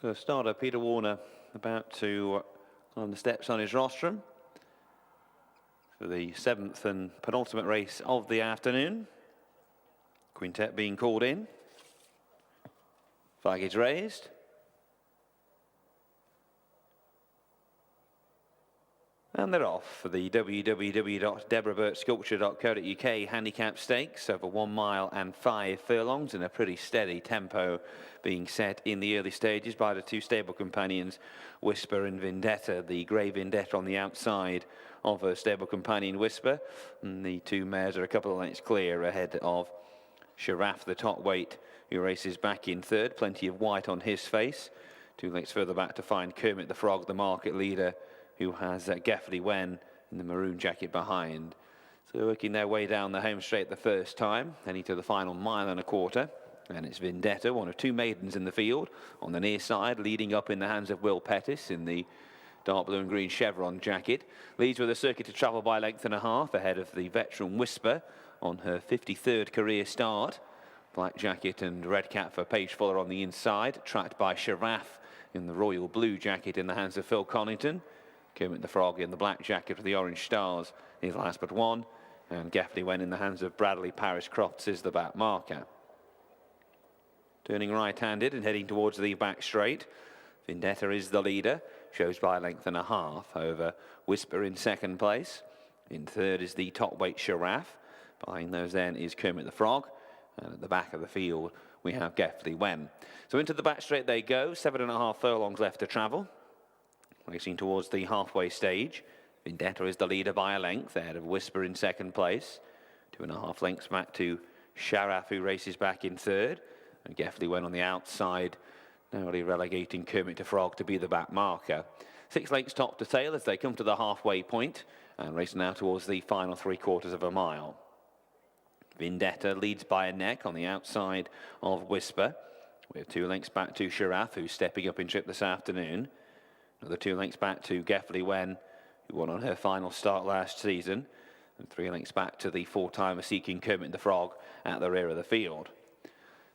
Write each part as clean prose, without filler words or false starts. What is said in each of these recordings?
So starter Peter Warner about to on the steps on his rostrum for the 7th and penultimate race of the afternoon. Quintet being called in. Flag is raised. And they're off for the www.deborahburtsculpture.co.uk handicap stakes over 1 mile and 5 furlongs in a pretty steady tempo being set in the early stages by the two stable companions, Whisper and Vendetta. The grey Vendetta on the outside of her stable companion Whisper, and the two mares are a couple of lengths clear ahead of Sharaf, the top weight, who races back in third. Plenty of white on his face. 2 lengths further back to find Kermit the Frog, the market leader, who has Geffley Wen in the maroon jacket behind. So they're working their way down the home straight the first time, heading to the final 1.25 miles. And it's Vendetta, one of 2 maidens in the field, on the near side, leading up in the hands of Will Pettis in the dark blue and green chevron jacket. Leads with a circuit to travel by 1.5 lengths ahead of the veteran Whisper on her 53rd career start. Black jacket and red cap for Paige Fuller on the inside, tracked by Sharaf in the royal blue jacket in the hands of Phil Connington. Kermit the Frog in the black jacket with the orange stars is last but one, and Geffley Wen in the hands of Bradley Paris Crofts is the back marker. Turning right-handed and heading towards the back straight, Vendetta is the leader, shows by 1.5 lengths over Whisper in second place. In third is the top weight Sharaf. Behind those then is Kermit the Frog, and at the back of the field we have Geffley Wen. So into the back straight they go, 7.5 furlongs left to travel. Racing towards the halfway stage. Vendetta is the leader by 1 length ahead of Whisper in second place. 2.5 lengths back to Sharaf, who races back in third. And Geffley Wen on the outside, narrowly relegating Kermit the Frog to be the back marker. 6 lengths top to tail as they come to the halfway point and race now towards the final 3/4 mile. Vendetta leads by a neck on the outside of Whisper. We have 2 lengths back to Sharaf, who's stepping up in trip this afternoon. Another 2 lengths back to Geffley Wen, who won on her final start last season. And 3 lengths back to the 4-timer seeking Kermit the Frog at the rear of the field.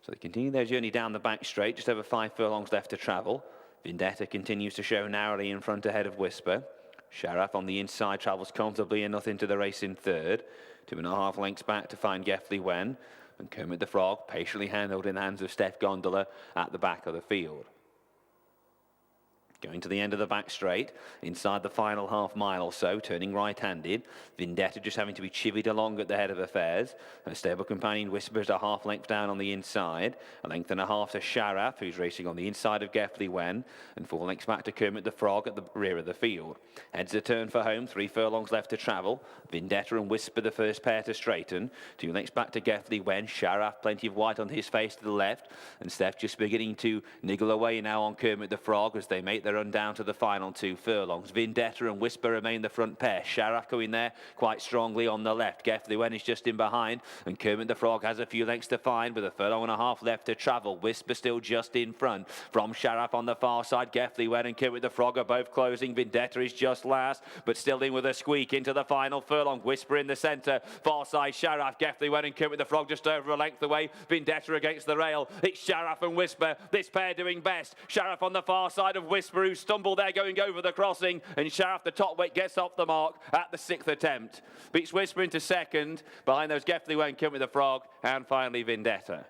So they continue their journey down the back straight, just over 5 furlongs left to travel. Vendetta continues to show narrowly in front ahead of Whisper. Sharaf on the inside travels comfortably enough into the race in third. 2.5 lengths back to find Geffley Wen. And Kermit the Frog patiently handled in the hands of Steph Gondola at the back of the field. Going to the end of the back straight, inside the final half mile or so, turning right-handed. Vendetta just having to be chivied along at the head of affairs. Her stable companion Whispers a 1/2 length down on the inside. 1.5 lengths to Sharaf, who's racing on the inside of Geffley Wen. And 4 lengths back to Kermit the Frog at the rear of the field. Heads a turn for home, 3 furlongs left to travel. Vendetta and Whisper the first pair to straighten. 2 lengths back to Geffley Wen. Sharaf, plenty of white on his face to the left. And Steph just beginning to niggle away now on Kermit the Frog as they make their run down to the final 2 furlongs. Vendetta and Whisper remain the front pair. Sharaf going there quite strongly on the left. Geffley Wen is just in behind, and Kermit the Frog has a few lengths to find with 1.5 furlongs left to travel. Whisper still just in front from Sharaf on the far side. Geffley Wen and Kermit the Frog are both closing. Vendetta is just last, but still in with a squeak into the final furlong. Whisper in the centre, far side Sharaf, Geffley Wen and Kermit the Frog just over a length away. Vendetta against the rail. It's Sharaf and Whisper, this pair doing best. Sharaf on the far side of Whisper, who stumbled there going over the crossing, and Sharaf, the top weight, gets off the mark at the 6th attempt. Beats Whisper into second, behind those Geffley Wen, Kermit the Frog, and finally Vendetta.